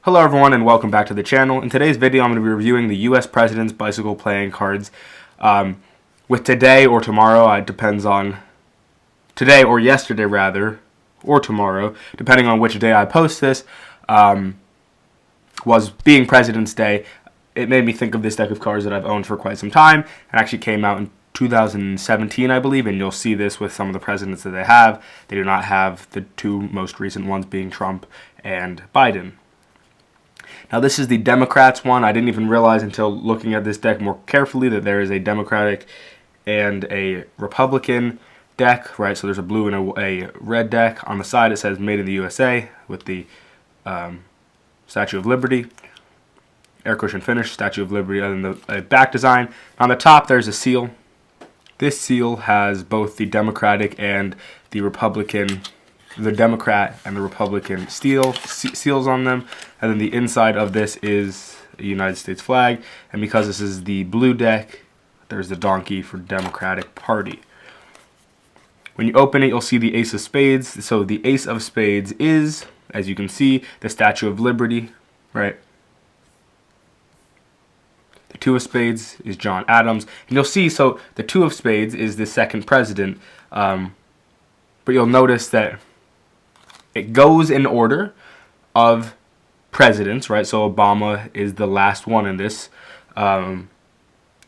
Hello everyone and welcome back to the channel. In today's video I'm going to be reviewing the U.S. Presidents bicycle playing cards with today or tomorrow. It depends on today or yesterday rather, or tomorrow, depending on which day I post this. Was being President's Day. It made me think of this deck of cards that I've owned for quite some time. It actually came out in 2017, I believe, and you'll see this with some of the presidents that they have. They do not have the two most recent ones being Trump and Biden. Now this is the Democrats one. I didn't even realize until looking at this deck more carefully that there is a Democratic and a Republican deck, right? So there's a blue and a red deck. On the side it says Made in the USA with the Statue of Liberty. Air cushion finish, Statue of Liberty, and the back design. On the top there's a seal. This seal has both the Democratic and the Republican, the Democrat and the Republican seals on them, and then the inside of this is a United States flag, and because this is the blue deck, there's the donkey for Democratic Party. When you open it, you'll see the Ace of Spades. So the Ace of Spades is, as you can see, the Statue of Liberty, right? The Two of Spades is John Adams, and you'll see, so the Two of Spades is the second president, but you'll notice that it goes in order of presidents, right? So Obama is the last one in this, or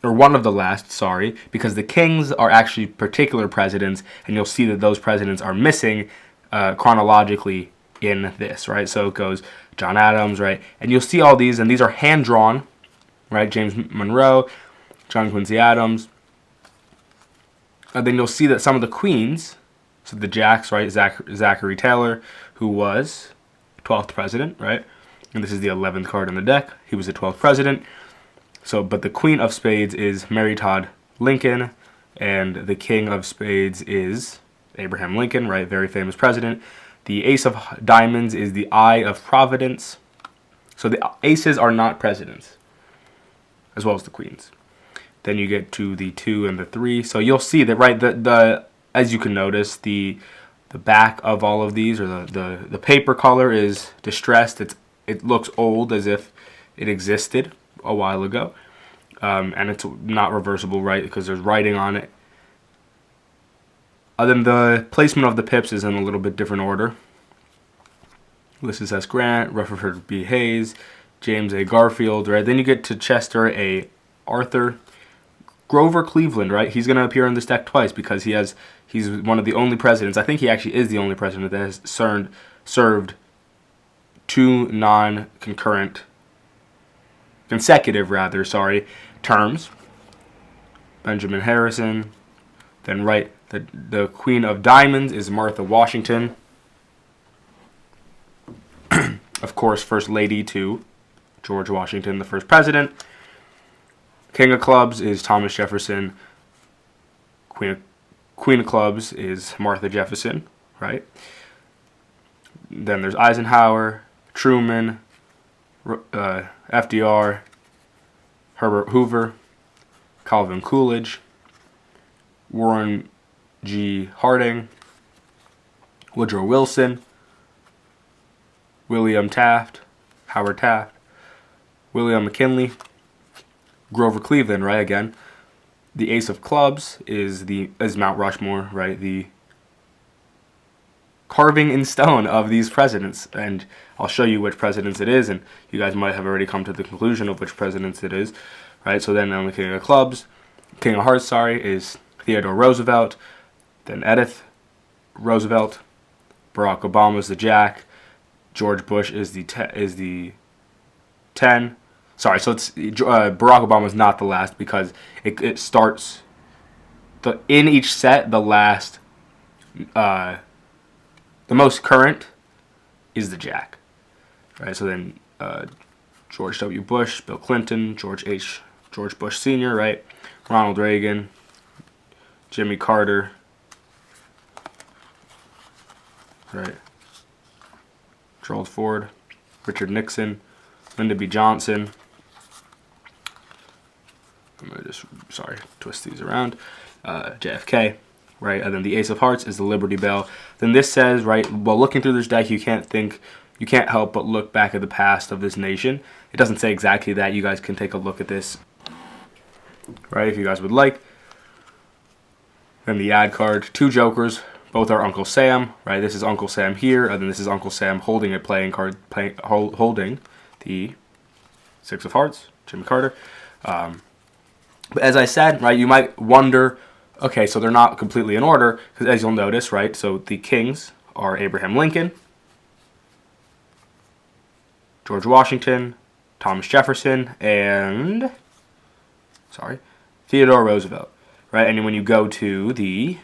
one of the last, sorry, because the kings are actually particular presidents, and you'll see that those presidents are missing chronologically in this, right? So it goes John Adams, right? And you'll see all these, and these are hand-drawn, right? James Monroe, John Quincy Adams. And then you'll see that some of the queens, so the jacks, right? Zachary Taylor, who was 12th president, right? And this is the 11th card in the deck. He was the 12th president. So, but the Queen of Spades is Mary Todd Lincoln, and the King of Spades is Abraham Lincoln, right? Very famous president. The Ace of Diamonds is the Eye of Providence. So the aces are not presidents, as well as the queens. Then you get to the 2 and the 3. So you'll see that, right, the as you can notice, the back of all of these, or the paper color is distressed. It looks old, as if it existed a while ago, and it's not reversible, right, because there's writing on it. Then the placement of the pips is in a little bit different order. Ulysses S. Grant, Rutherford B. Hayes, James A. Garfield, right? Then you get to Chester A. Arthur. Grover Cleveland, right? He's going to appear in this deck twice because he's one of the only presidents. I think he actually is the only president that has served two consecutive terms. Benjamin Harrison. Then, right, the Queen of Diamonds is Martha Washington. Of course, First Lady to George Washington, the first president. King of Clubs is Thomas Jefferson. Queen of Clubs is Martha Jefferson, right? Then there's Eisenhower, Truman, FDR, Herbert Hoover, Calvin Coolidge, Warren G. Harding, Woodrow Wilson, William Taft, Howard Taft, William McKinley, Grover Cleveland, right, again. The Ace of Clubs is Mount Rushmore, right, the carving in stone of these presidents, and I'll show you which presidents it is, and you guys might have already come to the conclusion of which presidents it is, right? So then on the King of Clubs, King of Hearts, is Theodore Roosevelt, then Edith Roosevelt, Barack Obama is the Jack, George Bush is the 10. Sorry, so it's Barack Obama is not the last because it starts in each set. The last, the most current is the Jack, right? So then George W. Bush, Bill Clinton, George Bush Sr., right? Ronald Reagan, Jimmy Carter, right? Gerald Ford, Richard Nixon, Lyndon B. Johnson. I'm going to just, twist these around. JFK, right? And then the Ace of Hearts is the Liberty Bell. Then this says, right, while looking through this deck, you can't think you can't help but look back at the past of this nation. It doesn't say exactly that. You guys can take a look at this, right, if you guys would like. Then the ad card, 2 jokers, both are Uncle Sam, right? This is Uncle Sam here, and then this is Uncle Sam holding a playing card, holding the 6 of Hearts, Jimmy Carter. But as I said, right, you might wonder, okay, so they're not completely in order, because as you'll notice, right, so the kings are Abraham Lincoln, George Washington, Thomas Jefferson, and, Theodore Roosevelt, right? And when you go to the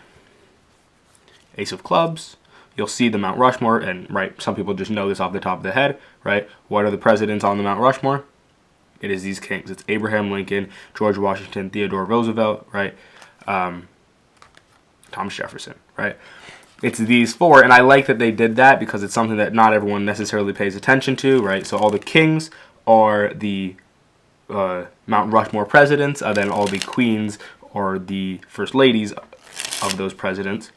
Ace of Clubs, you'll see the Mount Rushmore, and, right, some people just know this off the top of their head, right? What are the presidents on the Mount Rushmore? It is these kings. It's Abraham Lincoln, George Washington, Theodore Roosevelt, right? Thomas Jefferson, right? It's these 4, and I like that they did that because it's something that not everyone necessarily pays attention to, right? So all the kings are the Mount Rushmore presidents, and then all the queens are the first ladies of those presidents.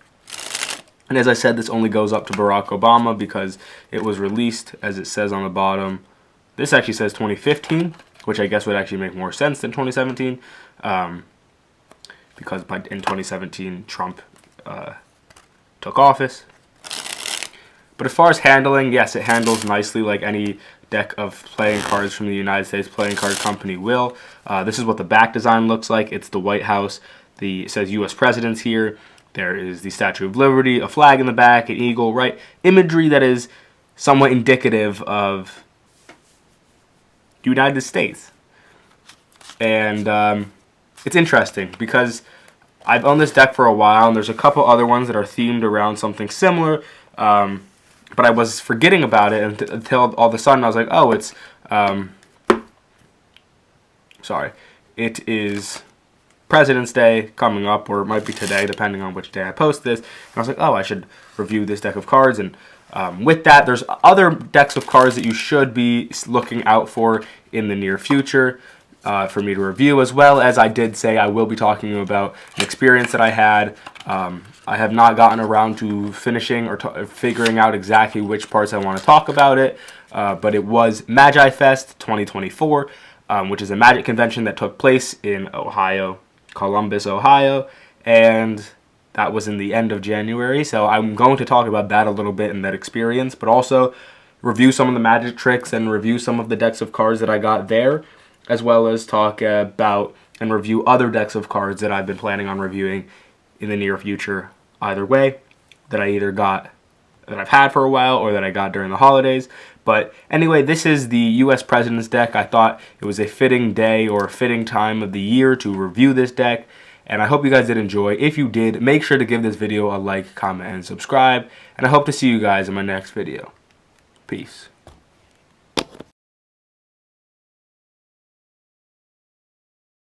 And as I said, this only goes up to Barack Obama because it was released, as it says on the bottom. This actually says 2015, which I guess would actually make more sense than 2017, because in 2017, Trump took office. But as far as handling, yes, it handles nicely like any deck of playing cards from the United States Playing Card Company will. This is what the back design looks like. It's the White House. It says U.S. Presidents here. There is the Statue of Liberty, a flag in the back, an eagle, right? Imagery that is somewhat indicative of the United States. And it's interesting because I've owned this deck for a while, and there's a couple other ones that are themed around something similar, but I was forgetting about it until all of a sudden I was like, oh, it's, it is President's Day coming up, or it might be today, depending on which day I post this, and I was like, oh, I should review this deck of cards, and with that, there's other decks of cards that you should be looking out for in the near future. For me to review, as well as I did say I will be talking about an experience that I had. I have not gotten around to finishing or figuring out exactly which parts I want to talk about it, but it was Magi Fest 2024, which is a magic convention that took place in Ohio, Columbus, Ohio, and that was in the end of January, so I'm going to talk about that a little bit in that experience, but also review some of the magic tricks and review some of the decks of cards that I got there, as well as talk about and review other decks of cards that I've been planning on reviewing in the near future, either way, that I either got, that I've had for a while, or that I got during the holidays. But anyway, this is the U.S. Presidents deck. I thought it was a fitting day or a fitting time of the year to review this deck, and I hope you guys did enjoy. If you did, make sure to give this video a like, comment, and subscribe, and I hope to see you guys in my next video. Peace.